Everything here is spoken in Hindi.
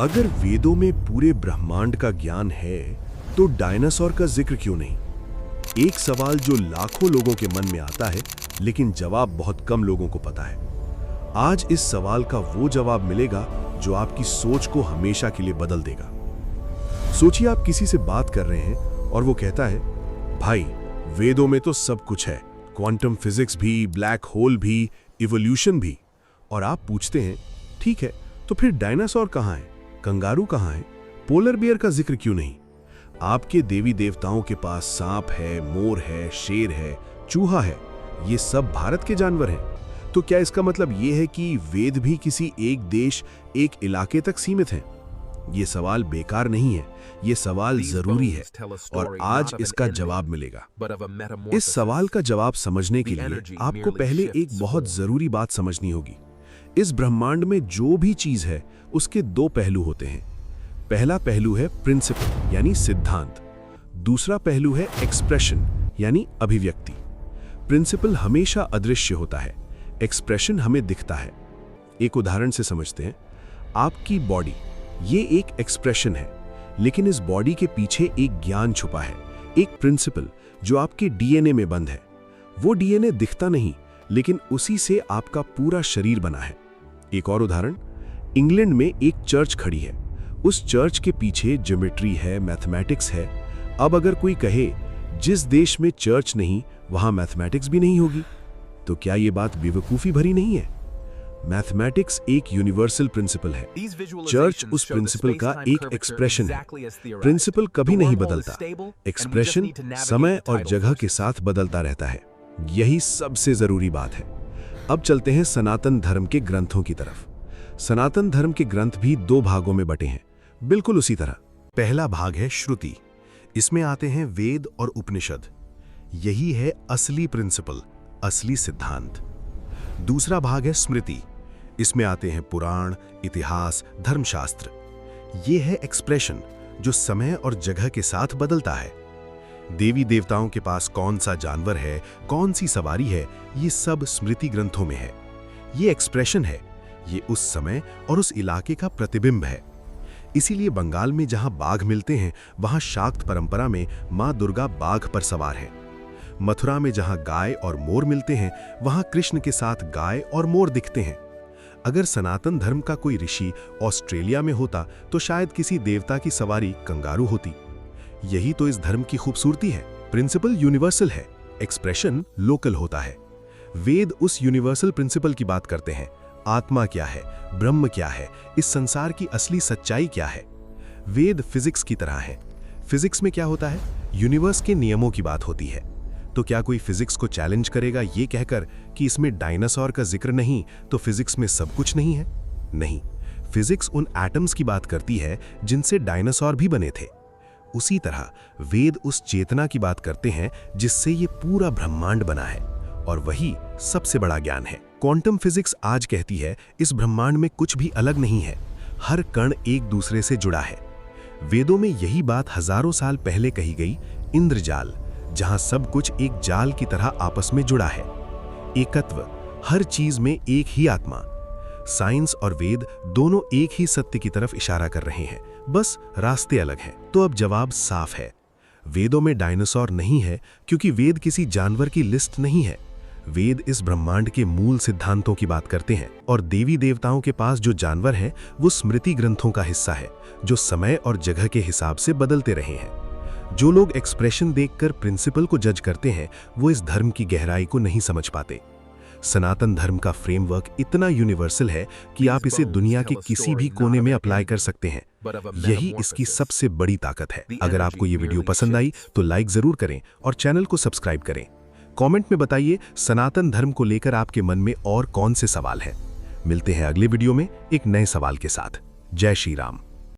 अगर वेदों में पूरे ब्रह्मांड का ज्ञान है तो डायनासोर का जिक्र क्यों नहीं? एक सवाल जो लाखों लोगों के मन में आता है, लेकिन जवाब बहुत कम लोगों को पता है। आज इस सवाल का वो जवाब मिलेगा जो आपकी सोच को हमेशा के लिए बदल देगा। सोचिए, आप किसी से बात कर रहे हैं और वो कहता है, भाई वेदों में तो सब कुछ है, क्वांटम फिजिक्स भी, ब्लैक होल भी, इवोल्यूशन भी। और आप पूछते हैं, ठीक है, तो फिर डायनासोर कहाँ है, कंगारू कहाँ है, पोलर बियर का जिक्र क्यों नहीं? आपके देवी देवताओं के पास सांप है, मोर है, शेर है, चूहा है, ये सब भारत के जानवर हैं। तो क्या इसका मतलब ये है कि वेद भी किसी एक देश, एक इलाके तक सीमित हैं? ये सवाल बेकार नहीं है, ये सवाल जरूरी है और आज इसका जवाब मिलेगा। इस सवाल का जवाब समझने के लिए आपको पहले एक बहुत जरूरी बात समझनी होगी। इस ब्रह्मांड में जो भी चीज है उसके दो पहलू होते हैं। पहला पहलू है प्रिंसिपल यानी सिद्धांत, दूसरा पहलू है एक्सप्रेशन यानी अभिव्यक्ति। प्रिंसिपल हमेशा अदृश्य होता है, एक्सप्रेशन हमें दिखता है। एक उदाहरण से समझते हैं। आपकी बॉडी, ये एक एक्सप्रेशन है, लेकिन इस बॉडी के पीछे एक ज्ञान छुपा है, एक प्रिंसिपल जो आपके डीएनए में बंद है। वो डीएनए दिखता नहीं, लेकिन उसी से आपका पूरा शरीर बना है। एक और उदाहरण, इंग्लैंड में एक चर्च खड़ी है। उस चर्च के पीछे ज्योमेट्री है, मैथमेटिक्स है। अब अगर कोई कहे जिस देश में चर्च नहीं वहां मैथमेटिक्स भी नहीं होगी, तो क्या ये बात बेवकूफी भरी नहीं है? मैथमेटिक्स एक यूनिवर्सल प्रिंसिपल है, चर्च उस प्रिंसिपल का एक एक्सप्रेशन है। प्रिंसिपल कभी नहीं बदलता, एक्सप्रेशन समय और जगह के साथ बदलता रहता है। यही सबसे जरूरी बात है। अब चलते हैं सनातन धर्म के ग्रंथों की तरफ। सनातन धर्म के ग्रंथ भी दो भागों में बटे हैं, बिल्कुल उसी तरह। पहला भाग है श्रुति, इसमें आते हैं वेद और उपनिषद। यही है असली प्रिंसिपल, असली सिद्धांत। दूसरा भाग है स्मृति, इसमें आते हैं पुराण, इतिहास, धर्मशास्त्र। ये है एक्सप्रेशन जो समय और जगह के साथ बदलता है। देवी देवताओं के पास कौन सा जानवर है, कौन सी सवारी है, ये सब स्मृति ग्रंथों में है। ये एक्सप्रेशन है, ये उस समय और उस इलाके का प्रतिबिंब है। इसीलिए बंगाल में जहां बाघ मिलते हैं वहां शाक्त परंपरा में मां दुर्गा बाघ पर सवार है। मथुरा में जहां गाय और मोर मिलते हैं वहां कृष्ण के साथ गाय और मोर दिखते हैं। अगर सनातन धर्म का कोई ऋषि ऑस्ट्रेलिया में होता तो शायद किसी देवता की सवारी कंगारू होती। यही तो इस धर्म की खूबसूरती है। प्रिंसिपल यूनिवर्सल है, एक्सप्रेशन लोकल होता है। वेद उस यूनिवर्सल प्रिंसिपल की बात करते हैं। आत्मा क्या है, ब्रह्म क्या है, इस संसार की असली सच्चाई क्या है। वेद फिजिक्स की तरह है। फिजिक्स में क्या होता है, यूनिवर्स के नियमों की बात होती है। तो क्या कोई फिजिक्स को चैलेंज करेगा ये कहकर कि इसमें डायनासोर का जिक्र नहीं तो फिजिक्स में सब कुछ नहीं है? नहीं, फिजिक्स उन एटम्स की बात करती है जिनसे डायनासोर भी बने थे। उसी तरह वेद उस चेतना की बात करते हैं जिससे ये पूरा ब्रह्मांड बना है, और वही सबसे बड़ा ज्ञान है। क्वांटम फिजिक्स आज कहती है इस ब्रह्मांड में कुछ भी अलग नहीं है, हर कण एक दूसरे से जुड़ा है। वेदों में यही बात हजारों साल पहले कही गई, इंद्रजाल, जहां सब कुछ एक जाल की तरह आपस में जुड़ा है। एकत्व, हर चीज में एक ही आत्मा। साइंस और वेद दोनों एक ही सत्य की तरफ इशारा कर रहे हैं, बस रास्ते अलग हैं। तो अब जवाब साफ है, वेदों में डायनासोर नहीं है क्योंकि वेद किसी जानवर की लिस्ट नहीं है। वेद इस ब्रह्मांड के मूल सिद्धांतों की बात करते हैं, और देवी देवताओं के पास जो जानवर हैं वो स्मृति ग्रंथों का हिस्सा है जो समय और जगह के हिसाब से बदलते रहे हैं। जो लोग एक्सप्रेशन देखकर प्रिंसिपल को जज करते हैं वो इस धर्म की गहराई को नहीं समझ पाते। सनातन धर्म का फ्रेमवर्क इतना यूनिवर्सल है कि आप इसे दुनिया के किसी भी कोने में अप्लाई कर सकते हैं। यही इसकी सबसे बड़ी ताकत है। अगर आपको ये वीडियो पसंद आई तो लाइक जरूर करें और चैनल को सब्सक्राइब करें। कमेंट में बताइए सनातन धर्म को लेकर आपके मन में और कौन से सवाल हैं। मिलते हैं अगले वीडियो में एक नए सवाल के साथ। जय श्री राम।